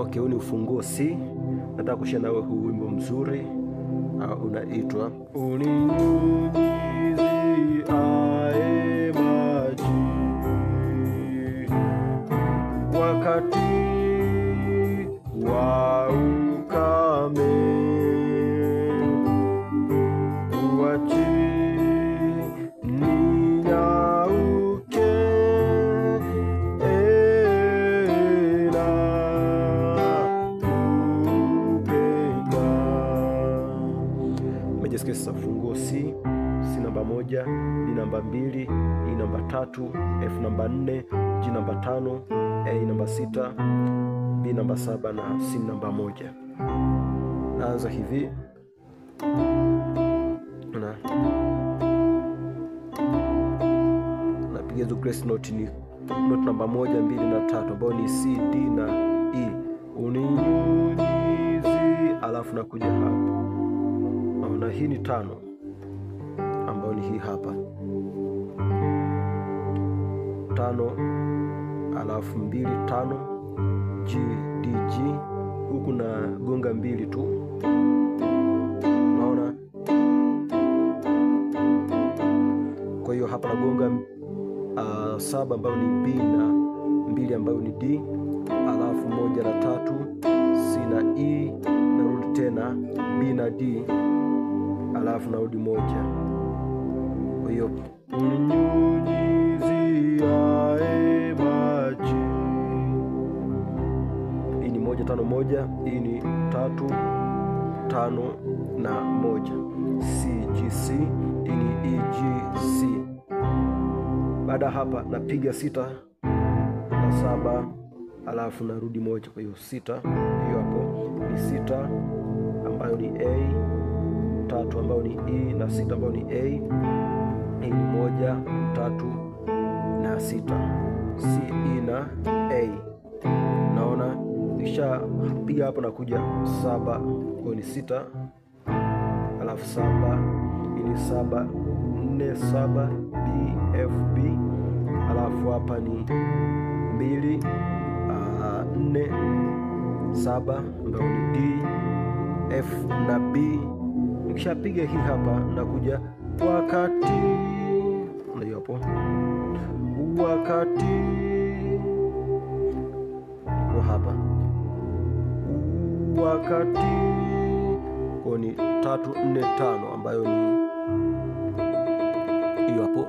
Okay, huu ni ufunguo C. Nataka kushare nawe huu wimbo mzuri unaitwa uninyunyiziae maji wakati wa ukame, uachi ninyauke na kupenda. Umejisikia sasa funguo C namba 1, D namba 2, E namba 3, F namba 4, G namba 5, A namba 6, B namba 7 na C namba 1. Naanza hivi. Napiga hizo grace note, ni note namba 1, 2 na 3 ambayo ni C, D na E. Uninyunyizi, alafu nakuja hapa. Na hii ni 5 ambayo ni hii hapa 5, alafu 2 5, G D G, huku na gonga 2 tu, unaona. Kwa hiyo hapa nagonga 7 ambayo ni B na 2 ambayo ni D, alafu 1 na 3 C na E, narudi tena B na D, alafu narudi 1. Kwa hiyo uninyunyiziae maji, hii ni 1 5 1, hii ni 3 5 na 1, C G C, hii ni E G C. Baada hapa napiga 6 na 7, alafu narudi 1. Kwa hiyo 6, hiyo hapo ni 6 ambayo ni A, 3 ambayo ni E na 6 ambayo ni A. Hii ni 1 3 na 6, C E na A. Naona kisha piga hapo na kuja 7, kwa ni 6, alafu 7, hii ni 7 4 7 B F B, alafu hapa ni 2 4 7 ambayo ni D F na B. Nikishapiga hii hapa nakuja wakati, ndio hapo wakati kwa hapa wakati, kwa ni 3 4 5 ambayo ni hiyo hapo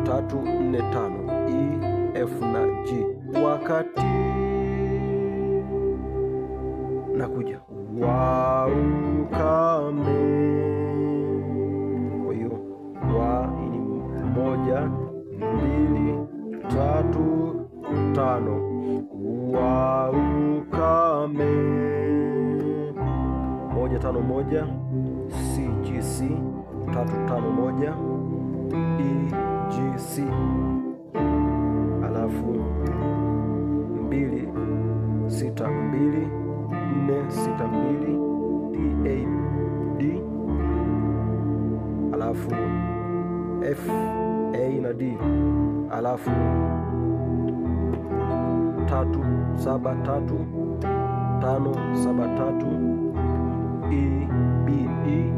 3 4 5 E F na G, wakati nakuja wa ukame. Kwa hiyo wa hii ni 1 2 3 5, wa ukame 1 5 1, C G C 3 5 1, E G C, alafu 2 6 2 4 6 2 D A D, alafu F A na D, alafu 3 7 3 5 7 3 E B E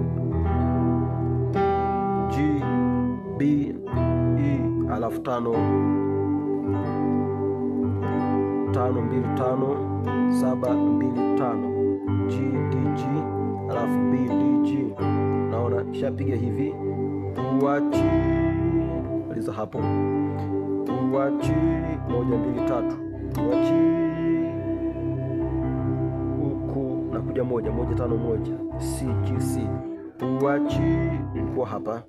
G B E, alafu 5 5 2 5 7 2 5 G D G, alafu B D G. Naona kishapiga hivi uachi, aliza hapo uachi 1 2 3, uachi huku nakuja 1 1 5 1 C G C, uachi ilikuwa hapa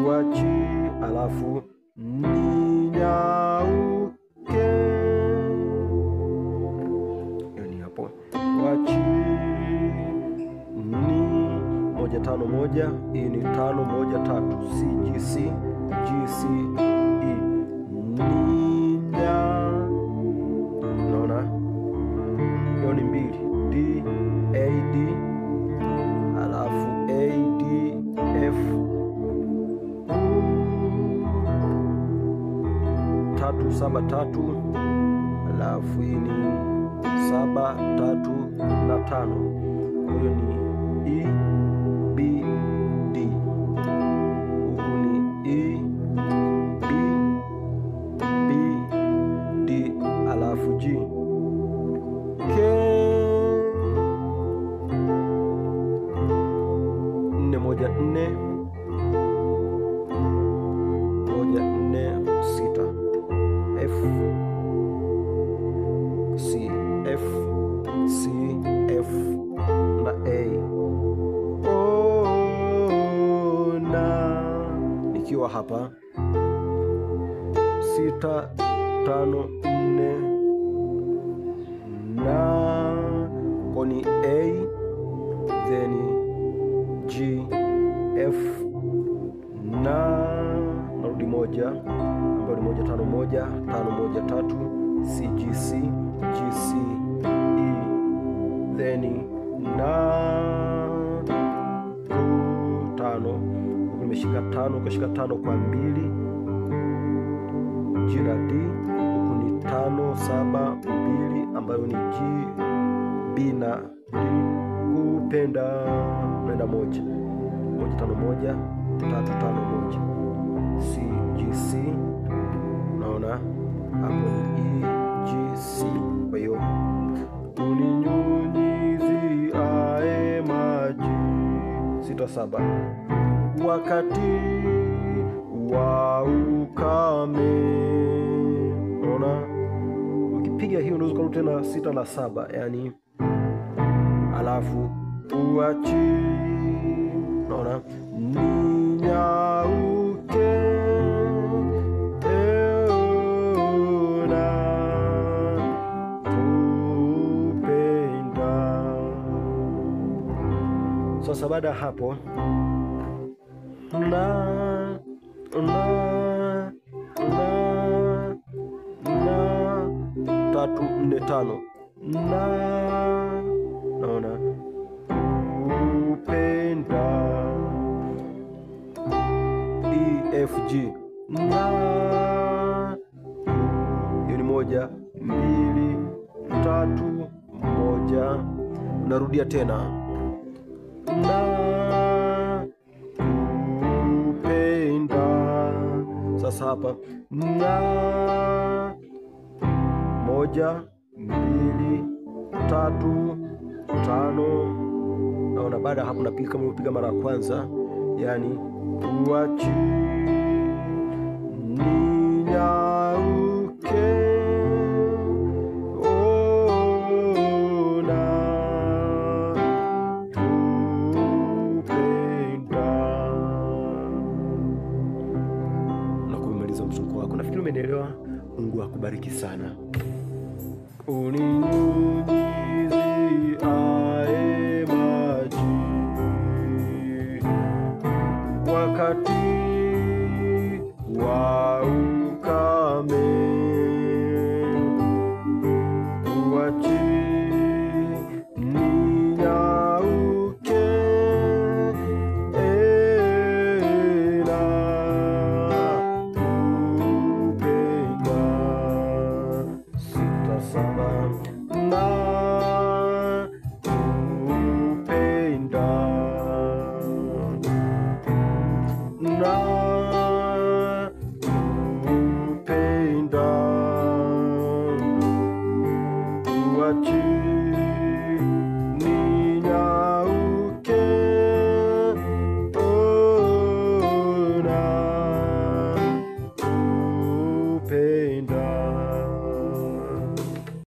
uachi, alafu ninyauke, yani hapo uachi ni 1 5 1, hii ni 5 1 3 C G C G C E, ninya. Unaona hiyo ni 2 D A D, alafu A D F 3 7 3, alafu hii ni 7 3 na 5. Kwa hiyo ni E B D, huku ni E B B D, alafu G. Nne moja nne, moja nne sita, F C F C F na A. Na nikiwa hapa 6 5 4 na koni A, then G F na narudi moja ambayo ni 1 5 1 5 1 3, C G C G C E, then na 5. Nimeshika 5, ukashika 5 kwa 2, G na D, huku ni 5 7 2 ambayo ni G B na D. Kupenda naenda 1 1 5 1 3 5 1, C G C, naona hapo ni E G C. Kwa hiyo uninyunyiziae maji 6 7 wakati wa ukame. Unaona, ukipiga hiyo unaweza kurudi tena 6 na 7, yani alafu uachi. Unaona, ninyauke eona kupenda. Sasa baada ya hapo na 3 4 5 na, naona kupenda E F G na, hiyo ni 1 2 3 1, unarudia tena na kupenda. Sasa hapa na 1 2 3 5, naona baada hapo napiga kama unapiga mara ya kwanza, yani uachi ninyauke ona kupenda. Na kumaliza mzunguko wako. Nafikiri umenielewa. Mungu akubariki sana. Uninyunyiziae maji wakati